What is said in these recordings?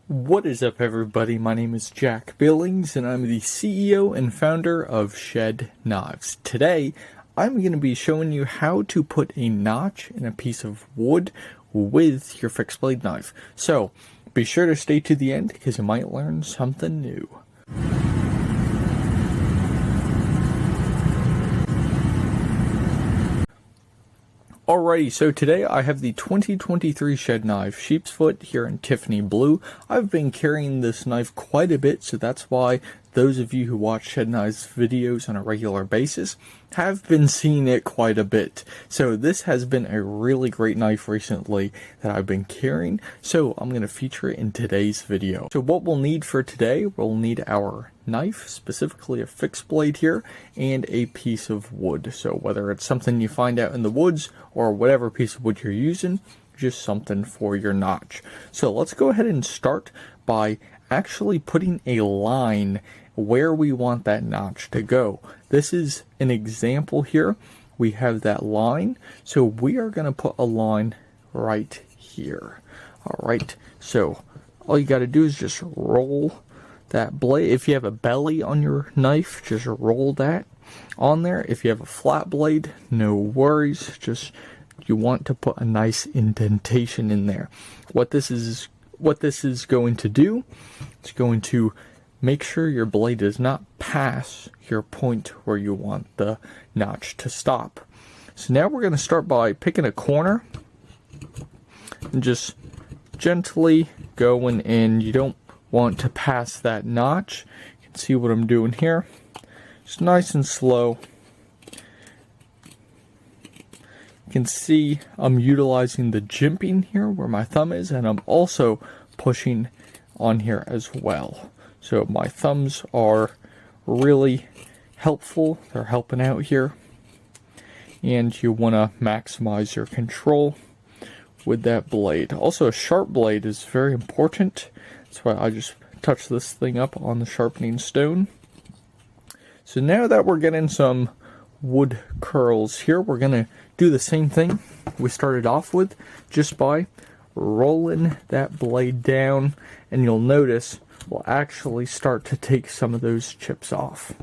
What is up, everybody? My name is Jack Billings, and I'm the CEO and founder of Shedknives. Today, I'm going to be showing you how to put a notch in a piece of wood with your fixed blade knife. So, be sure to stay to the end because you might learn something new. Alrighty, so today I have the 2023 Shedknife Sheepsfoot here in Tiffany Blue. I've been carrying this knife quite a bit, so that's why those of you who watch Shedknives videos on a regular basis have been seeing it quite a bit. So this has been a really great knife recently that I've been carrying, so I'm going to feature it in today's video. So what we'll need for today, we'll need our knife, specifically a fixed blade here, and a piece of wood. So whether it's something you find out in the woods or whatever piece of wood you're using, just something for your notch. So let's go ahead and start by actually putting a line where we want that notch to go. This is an example here. We have that line, so we are going to put a line right here. Alright, so all you got to do is just roll that blade. If you have a belly on your knife, just roll that on there. If you have a flat blade, no worries, just you want to put a nice indentation in there. What this is going to do, it's going to make sure your blade does not pass your point where you want the notch to stop. So now we're going to start by picking a corner and just gently going in. You don't want to pass that notch. You can see what I'm doing here. Just nice and slow. You can see I'm utilizing the jimping here where my thumb is, and I'm also pushing on here as well. So my thumbs are really helpful. They're helping out here. And you want to maximize your control with that blade. Also, a sharp blade is very important. That's why I just touch this thing up on the sharpening stone. So now that we're getting some wood curls here, we're going to do the same thing we started off with, just by rolling that blade down, and you'll notice we'll actually start to take some of those chips off.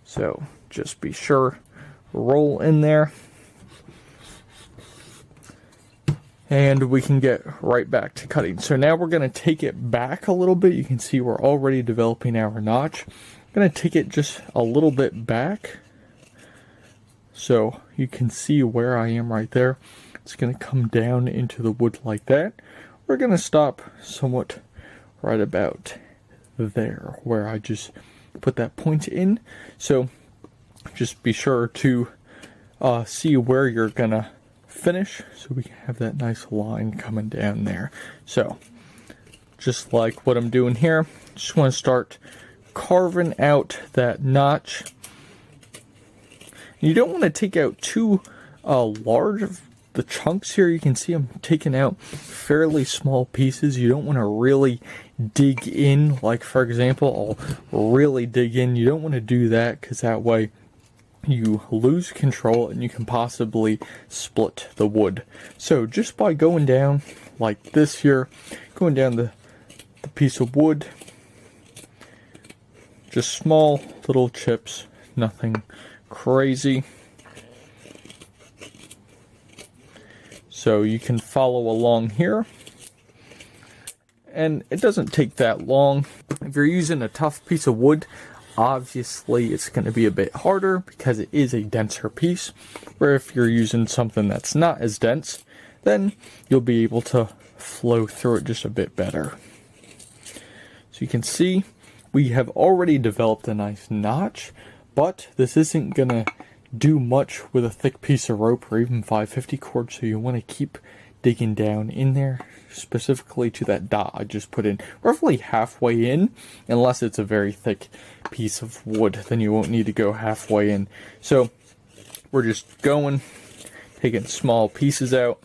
So just be sure, roll in there, and we can get right back to cutting. So now we're going to take it back a little bit. You can see we're already developing our notch. I'm going to take it just a little bit back so you can see where I am right there. It's going to come down into the wood like that. We're going to stop somewhat right about there where I just put that point in. So just be sure to see where you're going to finish so we can have that nice line coming down there. So just like what I'm doing here, just want to start carving out that notch. You don't want to take out too large of the chunks here. You can see I'm taking out fairly small pieces. You don't want to really dig in, like for example, I'll really dig in. You don't want to do that because that way you lose control and you can possibly split the wood. So just by going down like this here, going down the piece of wood, just small little chips, nothing crazy. So you can follow along here, and it doesn't take that long. If you're using a tough piece of wood, obviously it's going to be a bit harder because it is a denser piece, where if you're using something that's not as dense, then you'll be able to flow through it just a bit better. So you can see we have already developed a nice notch, but this isn't going to do much with a thick piece of rope or even 550 cord, so you want to keep digging down in there, specifically to that dot I just put in, roughly halfway in. Unless it's a very thick piece of wood, then you won't need to go halfway in. So we're just going, taking small pieces out.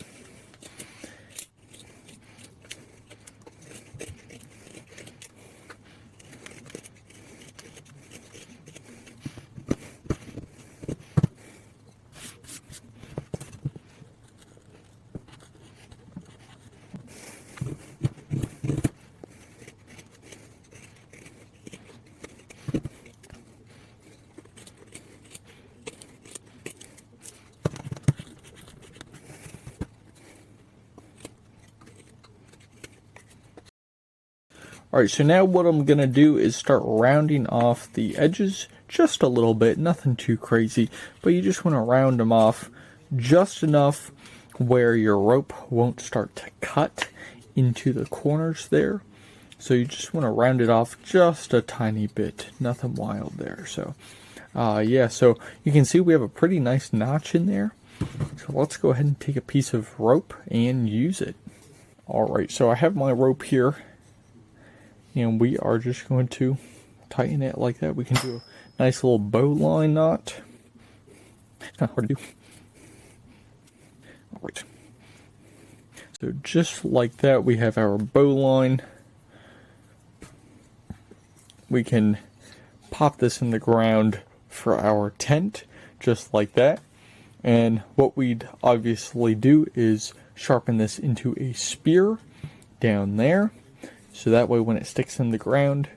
Alright, so now what I'm going to do is start rounding off the edges just a little bit, nothing too crazy, but you just want to round them off just enough where your rope won't start to cut into the corners there. So you just want to round it off just a tiny bit, nothing wild there. So yeah, so you can see we have a pretty nice notch in there. So let's go ahead and take a piece of rope and use it. Alright, so I have my rope here, and we are just going to tighten it like that. We can do a nice little bowline knot. Not hard to do. Alright. So just like that, we have our bowline. We can pop this in the ground for our tent, just like that. And what we'd obviously do is sharpen this into a spear down there. So that way when it sticks in the ground,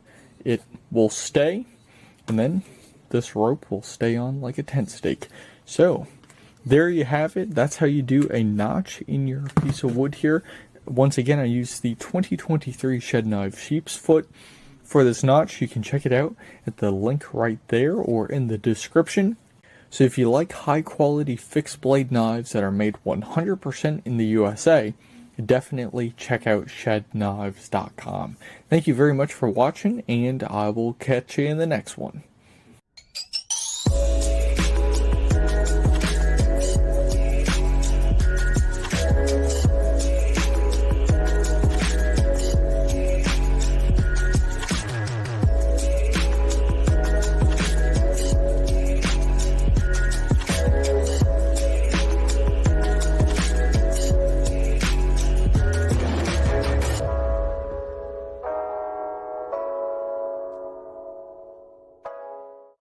it will stay. And then this rope will stay on like a tent stake. So there you have it. That's how you do a notch in your piece of wood here. Once again, I used the 2023 shed knife Sheepsfoot for this notch. You can check it out at the link right there or in the description. So if you like high quality fixed blade knives that are made 100% in the USA, definitely check out shedknives.com. Thank you very much for watching, and I will catch you in the next one.